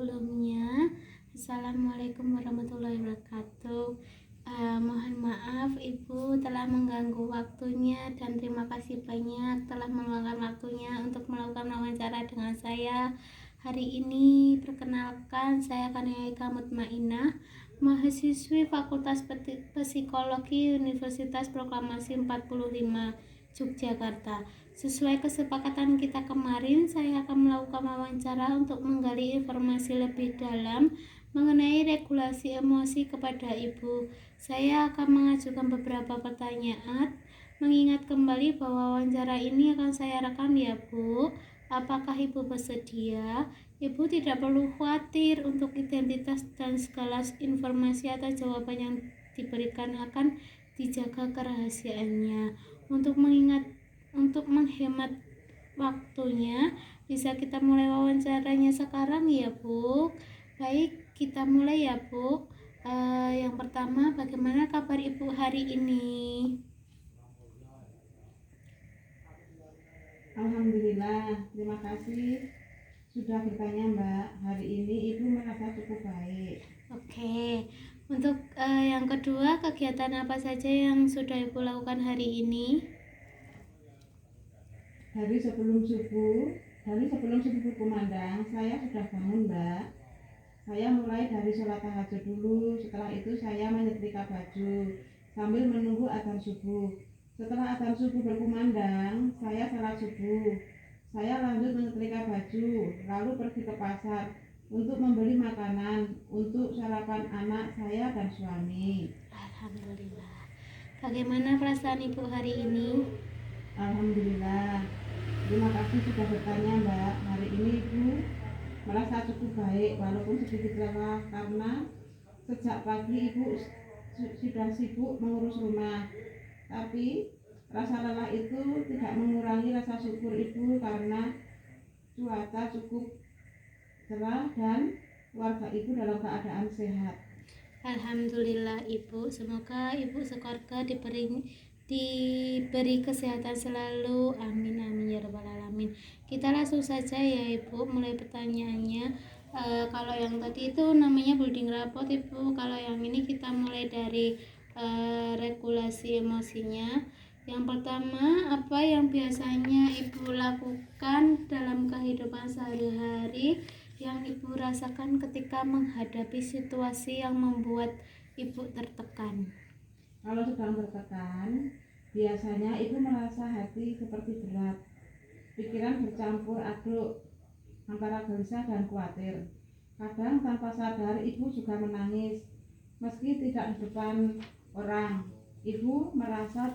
sebelumnya. Assalamualaikum warahmatullahi wabarakatuh. Mohon maaf Ibu telah mengganggu waktunya, dan terima kasih banyak telah meluangkan waktunya untuk melakukan wawancara dengan saya hari ini. Perkenalkan, saya Kaniaika Mutmainah, mahasiswi Fakultas Psikologi Universitas Proklamasi 45 Yogyakarta. Sesuai kesepakatan kita kemarin, saya akan melakukan wawancara untuk menggali informasi lebih dalam mengenai regulasi emosi kepada Ibu. Saya akan mengajukan beberapa pertanyaan, mengingat kembali bahwa wawancara ini akan saya rekam ya Bu. Apakah Ibu bersedia? Ibu tidak perlu khawatir untuk identitas dan segala informasi atau jawaban yang diberikan akan dijaga kerahasiaannya. Untuk menghemat waktunya, bisa kita mulai wawancaranya sekarang ya Bu. Baik, kita mulai ya Bu. Yang pertama, bagaimana kabar Ibu hari ini? Alhamdulillah, terima kasih sudah bertanya Mbak. Hari ini Ibu merasa cukup baik. Oke, untuk yang kedua, kegiatan apa saja yang sudah Ibu lakukan hari ini? Dari sebelum subuh berkumandang, saya sudah bangun Mbak. Saya mulai dari sholat tahajud dulu. Setelah itu saya menyetrika baju sambil menunggu adzan subuh. Setelah adzan subuh berkumandang, saya salat subuh. Saya lanjut menyetrika baju, lalu pergi ke pasar untuk membeli makanan untuk sarapan anak saya dan suami. Alhamdulillah. Bagaimana perasaan Ibu hari ini? Alhamdulillah. Terima kasih sudah bertanya Mbak. Hari ini Ibu merasa cukup baik walaupun sedikit lelah karena sejak pagi Ibu sudah sibuk mengurus rumah. Tapi rasa lelah itu tidak mengurangi rasa syukur Ibu karena cuaca cukup cerah dan keluarga Ibu dalam keadaan sehat. Alhamdulillah Ibu, semoga Ibu sekeluarga diberi kesehatan selalu. Amin amin ya rabbal alamin. Kita langsung saja ya Ibu, mulai pertanyaannya. Kalau yang tadi itu namanya building rapport Ibu, kalau yang ini kita mulai dari regulasi emosinya. Yang pertama, apa yang biasanya Ibu lakukan dalam kehidupan sehari-hari yang Ibu rasakan ketika menghadapi situasi yang membuat Ibu tertekan? Kalau sedang tertekan, biasanya Ibu merasa hati seperti berat. Pikiran bercampur aduk antara gelisah dan khawatir. Kadang tanpa sadar Ibu juga menangis, meski tidak di depan orang. Ibu merasa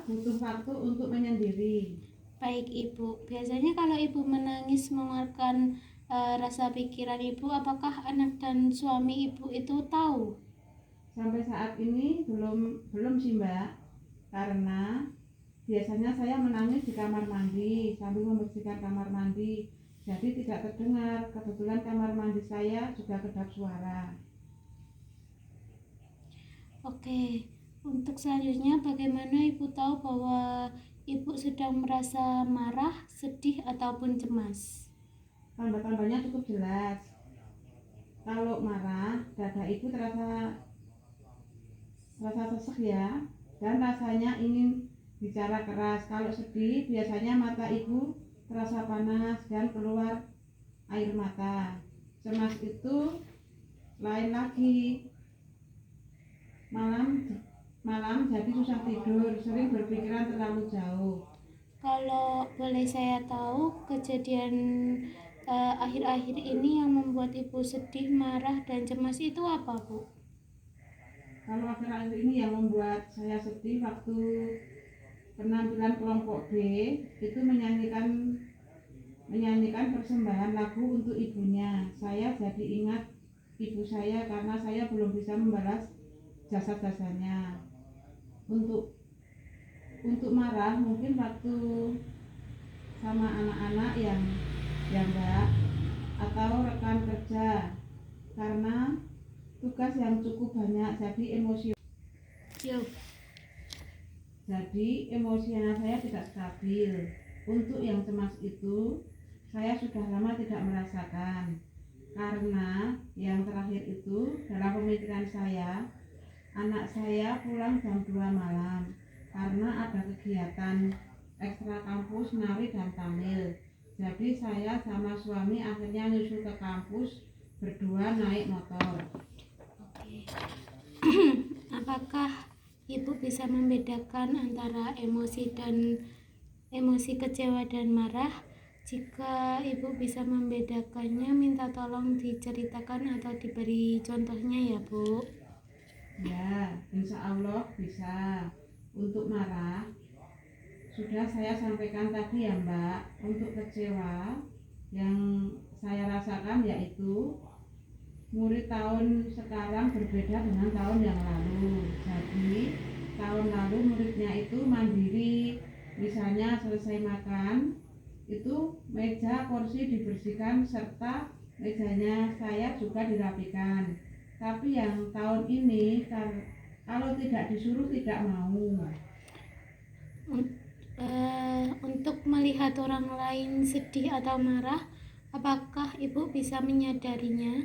butuh waktu untuk menyendiri. Baik Ibu, biasanya kalau Ibu menangis mengeluarkan rasa pikiran Ibu, apakah anak dan suami Ibu itu tahu? Sampai saat ini belum sih Mbak, karena biasanya saya menangis di kamar mandi sambil membersihkan kamar mandi, jadi tidak terdengar. Kebetulan kamar mandi saya juga kedap suara. Oke, untuk selanjutnya bagaimana Ibu tahu bahwa Ibu sedang merasa marah, sedih, ataupun cemas? Tanda-tandanya cukup jelas. Kalau marah, dada Ibu terasa sesek ya, dan rasanya ingin bicara keras. Kalau sedih, biasanya mata Ibu terasa panas dan keluar air mata. Cemas itu lain lagi. Malam jadi susah tidur, sering berpikiran terlalu jauh. Kalau boleh saya tahu, kejadian akhir-akhir ini yang membuat Ibu sedih, marah, dan cemas itu apa Bu? Kalau akhir-akhir ini yang membuat saya sedih, waktu penampilan kelompok B itu menyanyikan persembahan lagu untuk ibunya. Saya jadi ingat ibu saya karena saya belum bisa membalas jasa-jasanya. Untuk marah mungkin waktu sama anak-anak yang Mbak, atau rekan kerja, karena tugas yang cukup banyak, jadi emosional saya tidak stabil. Untuk yang cemas itu, saya sudah lama tidak merasakan. Karena yang terakhir itu dalam pemikiran saya, anak saya pulang jam 2 malam karena ada kegiatan ekstra kampus nari dan tamil. Jadi saya sama suami akhirnya nyusul ke kampus berdua naik motor. Oke. Apakah ibu bisa membedakan antara emosi kecewa dan marah? Jika ibu bisa membedakannya, minta tolong diceritakan atau diberi contohnya ya Bu. Ya, insya Allah bisa. Untuk marah sudah saya sampaikan tadi ya Mbak. Untuk kecewa yang saya rasakan yaitu murid tahun sekarang berbeda dengan tahun yang lalu. Jadi tahun lalu muridnya itu mandiri, misalnya selesai makan itu meja kursi dibersihkan serta mejanya saya juga dirapikan. Tapi yang tahun ini kalau tidak disuruh tidak mau. Untuk melihat orang lain sedih atau marah, apakah ibu bisa menyadarinya?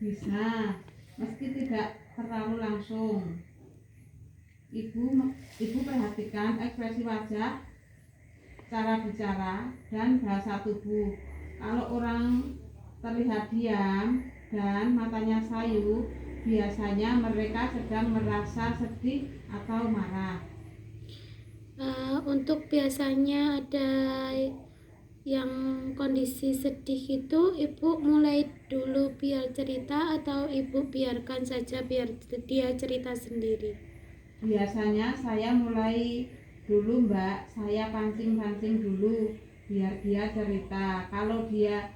Bisa, meski tidak terlalu langsung. Ibu perhatikan ekspresi wajah, cara bicara, dan bahasa tubuh. Kalau orang terlihat diam dan matanya sayu, biasanya mereka sedang merasa sedih atau marah. Untuk biasanya ada yang kondisi sedih itu, ibu mulai dulu biar cerita atau ibu biarkan saja biar dia cerita sendiri? Biasanya saya mulai dulu Mbak, saya pancing-pancing dulu biar dia cerita. Kalau dia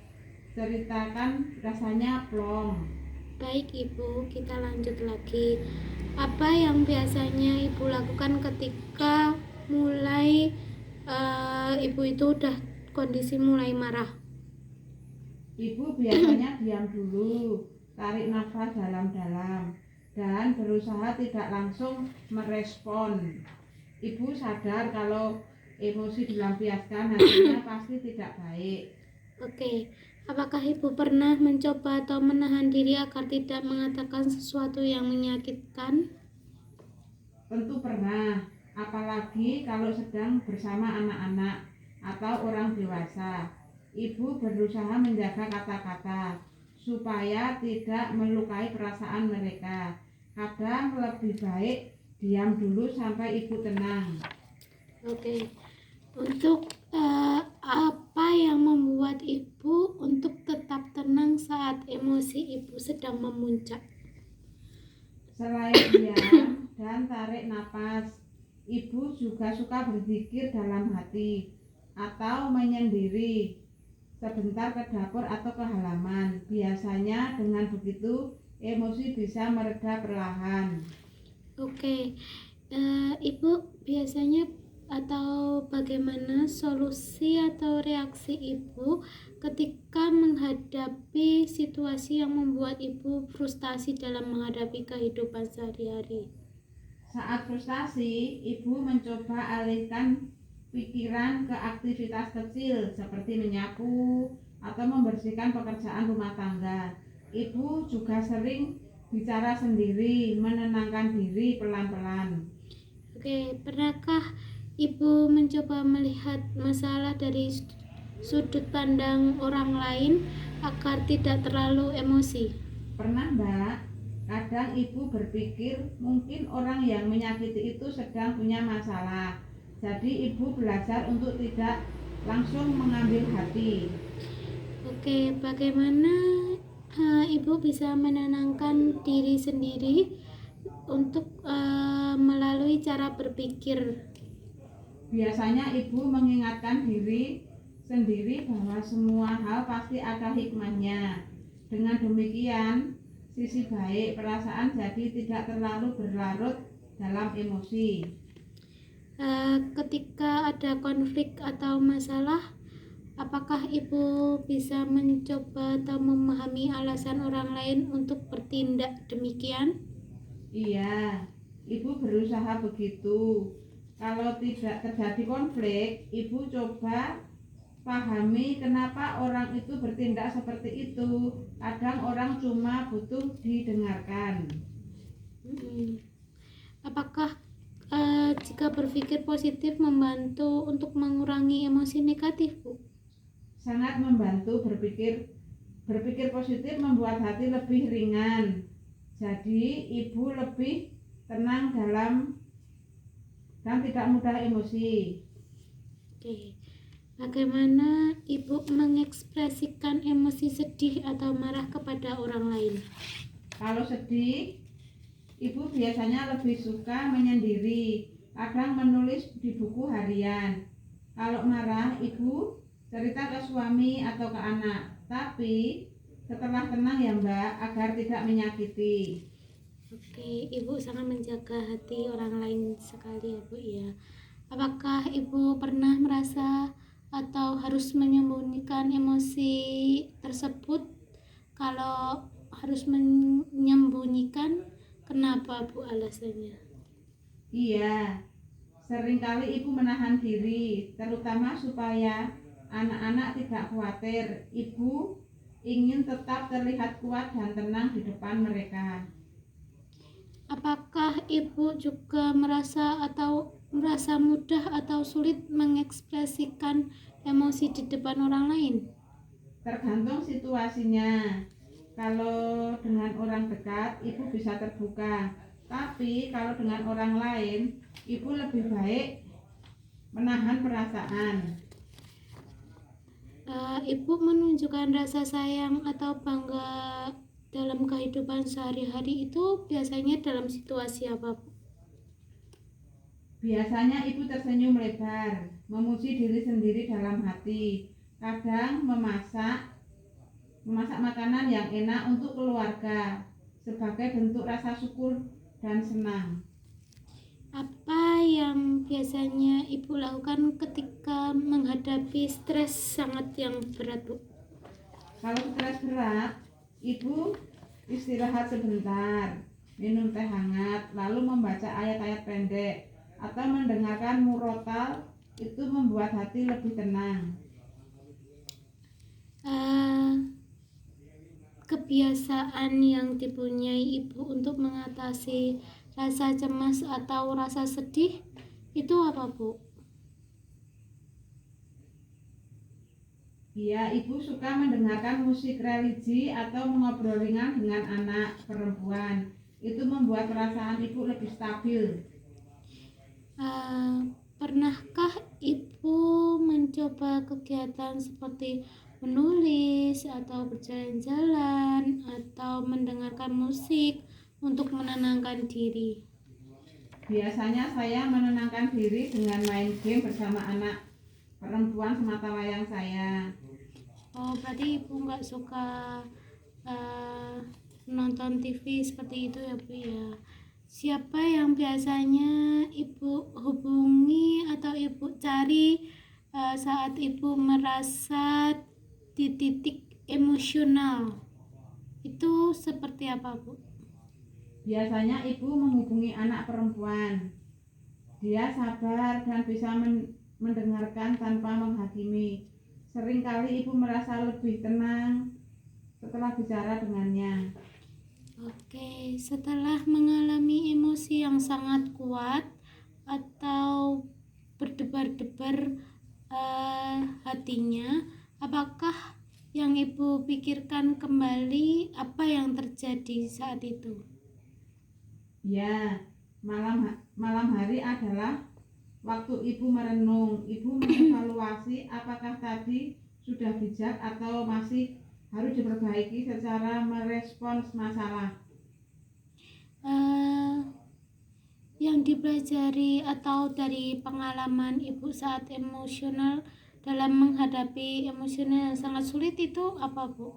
ceritakan rasanya plong. Baik ibu, kita lanjut lagi. Apa yang biasanya ibu lakukan ketika mulai ibu itu udah kondisi mulai marah? Ibu biasanya diam dulu, tarik nafas dalam-dalam, dan berusaha tidak langsung merespon. Ibu sadar kalau emosi dilampiaskan hasilnya pasti tidak baik. Oke, apakah ibu pernah mencoba atau menahan diri agar tidak mengatakan sesuatu yang menyakitkan? Tentu pernah, apalagi kalau sedang bersama anak-anak atau orang dewasa. Ibu berusaha menjaga kata-kata supaya tidak melukai perasaan mereka. Kadang lebih baik diam dulu sampai ibu tenang. Oke, untuk apa yang membuat ibu untuk tetap tenang saat emosi ibu sedang memuncak? Selain diam dan tarik napas, ibu juga suka berzikir dalam hati atau menyendiri sebentar ke dapur atau ke halaman. Biasanya dengan begitu emosi bisa mereda perlahan. Oke, ibu biasanya atau bagaimana solusi atau reaksi ibu ketika menghadapi situasi yang membuat ibu frustasi dalam menghadapi kehidupan sehari-hari? Saat frustasi, ibu mencoba alihkan pikiran ke aktivitas kecil seperti menyapu atau membersihkan pekerjaan rumah tangga. Ibu juga sering bicara sendiri, menenangkan diri pelan-pelan. Oke, pernahkah ibu mencoba melihat masalah dari sudut pandang orang lain agar tidak terlalu emosi? Pernah Mbak, kadang ibu berpikir mungkin orang yang menyakiti itu sedang punya masalah. Jadi ibu belajar untuk tidak langsung mengambil hati. Oke, bagaimana ibu bisa menenangkan diri sendiri untuk melalui cara berpikir? Biasanya ibu mengingatkan diri sendiri bahwa semua hal pasti ada hikmahnya. Dengan demikian, sisi baik perasaan jadi tidak terlalu berlarut dalam emosi. Ketika ada konflik atau masalah, apakah ibu bisa mencoba atau memahami alasan orang lain untuk bertindak demikian? Iya, ibu berusaha begitu. Kalau tidak terjadi konflik, ibu coba pahami kenapa orang itu bertindak seperti itu. Kadang orang cuma butuh didengarkan. Apakah jika berpikir positif membantu untuk mengurangi emosi negatif, Bu? Sangat membantu. Berpikir positif membuat hati lebih ringan. Jadi ibu lebih tenang dan tidak mudah emosi. Oke. Bagaimana Ibu mengekspresikan emosi sedih atau marah kepada orang lain? Kalau sedih, ibu biasanya lebih suka menyendiri, kadang menulis di buku harian. Kalau marah, ibu cerita ke suami atau ke anak, tapi setelah tenang ya Mbak, agar tidak menyakiti. Oke, Ibu sangat menjaga hati orang lain sekali ya Bu ya. Apakah Ibu pernah merasa atau harus menyembunyikan emosi tersebut? Kalau harus menyembunyikan, kenapa Bu alasannya? Iya, seringkali ibu menahan diri, terutama supaya anak-anak tidak khawatir. Ibu ingin tetap terlihat kuat dan tenang di depan mereka. Apakah Ibu juga merasa mudah atau sulit mengekspresikan emosi di depan orang lain? Tergantung situasinya. Kalau dengan orang dekat, ibu bisa terbuka. Tapi kalau dengan orang lain, ibu lebih baik menahan perasaan. Ibu menunjukkan rasa sayang atau bangga dalam kehidupan sehari-hari itu biasanya dalam situasi apa, Bu? Biasanya ibu tersenyum lebar, memuji diri sendiri dalam hati. Kadang memasak makanan yang enak untuk keluarga sebagai bentuk rasa syukur dan senang. Apa yang biasanya Ibu lakukan ketika menghadapi stres yang berat, Bu? Kalau stres berat, ibu istirahat sebentar, minum teh hangat, lalu membaca ayat-ayat pendek atau mendengarkan murotal. Itu membuat hati lebih tenang. Kebiasaan yang dipunyai Ibu untuk mengatasi rasa cemas atau rasa sedih itu apa, Bu? Ya, ibu suka mendengarkan musik religi atau mengobrol ringan dengan anak perempuan. Itu membuat perasaan ibu lebih stabil. Pernahkah Ibu mencoba kegiatan seperti menulis atau berjalan-jalan atau mendengarkan musik untuk menenangkan diri? Biasanya saya menenangkan diri dengan main game bersama anak perempuan semata wayang saya. Oh, berarti Ibu nggak suka nonton TV seperti itu ya, Bu ya. Siapa yang biasanya Ibu hubungi atau Ibu cari saat Ibu merasa di titik emosional? Itu seperti apa, Bu? Biasanya ibu menghubungi anak perempuan. Dia sabar dan bisa mendengarkan tanpa menghakimi. Seringkali ibu merasa lebih tenang setelah bicara dengannya. Oke, setelah mengalami emosi yang sangat kuat atau berdebar-debar hatinya, apakah yang Ibu pikirkan kembali apa yang terjadi saat itu? Ya, malam hari adalah waktu ibu merenung. Ibu mengevaluasi apakah tadi sudah bijak atau masih harus diperbaiki secara merespons masalah. Yang dipelajari atau dari pengalaman Ibu saat emosional dalam menghadapi emosional yang sangat sulit itu apa, Bu?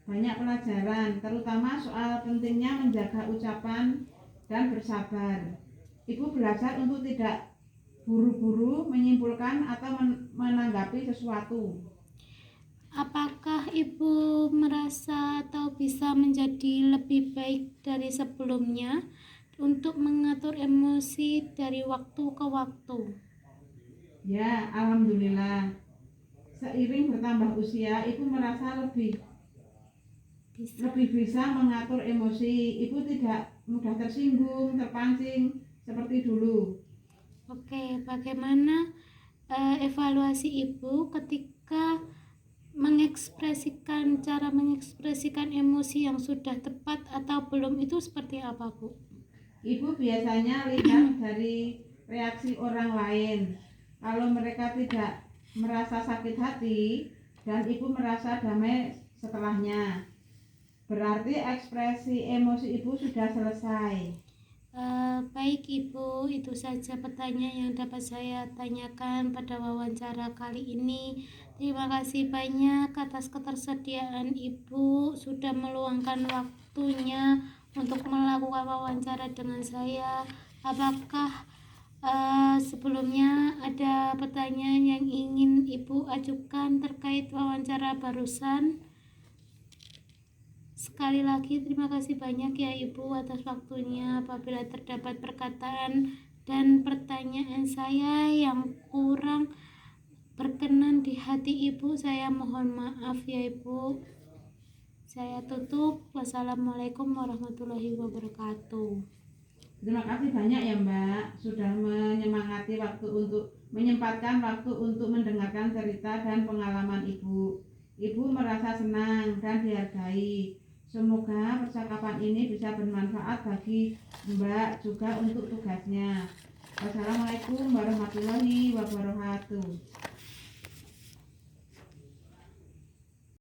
Banyak pelajaran, terutama soal pentingnya menjaga ucapan dan bersabar. Ibu belajar untuk tidak buru-buru menyimpulkan atau menanggapi sesuatu. Apakah Ibu merasa atau bisa menjadi lebih baik dari sebelumnya untuk mengatur emosi dari waktu ke waktu? Ya, alhamdulillah. seiring bertambah usia ibu merasa lebih bisa mengatur emosi. Ibu tidak mudah tersinggung, terpancing seperti dulu. Oke, bagaimana evaluasi ibu ketika cara mengekspresikan emosi yang sudah tepat atau belum itu seperti apa, Bu? Ibu biasanya lihat dari reaksi orang lain. Kalau mereka tidak merasa sakit hati dan ibu merasa damai setelahnya, berarti ekspresi emosi ibu sudah selesai. Baik Ibu, itu saja pertanyaan yang dapat saya tanyakan pada wawancara kali ini. Terima kasih banyak atas ketersediaan Ibu sudah meluangkan waktunya untuk melakukan wawancara dengan saya. Apakah sebelumnya ada pertanyaan yang ingin Ibu ajukan terkait wawancara barusan? Sekali lagi terima kasih banyak ya Ibu atas waktunya. Apabila terdapat perkataan dan pertanyaan saya yang kurang berkenan di hati Ibu, saya mohon maaf ya Ibu. Saya tutup. Wassalamualaikum warahmatullahi wabarakatuh. Terima kasih banyak ya Mbak sudah menyempatkan waktu untuk mendengarkan cerita dan pengalaman Ibu. Ibu merasa senang dan dihargai. Semoga percakapan ini bisa bermanfaat bagi Mbak juga untuk tugasnya. Wassalamualaikum warahmatullahi wabarakatuh.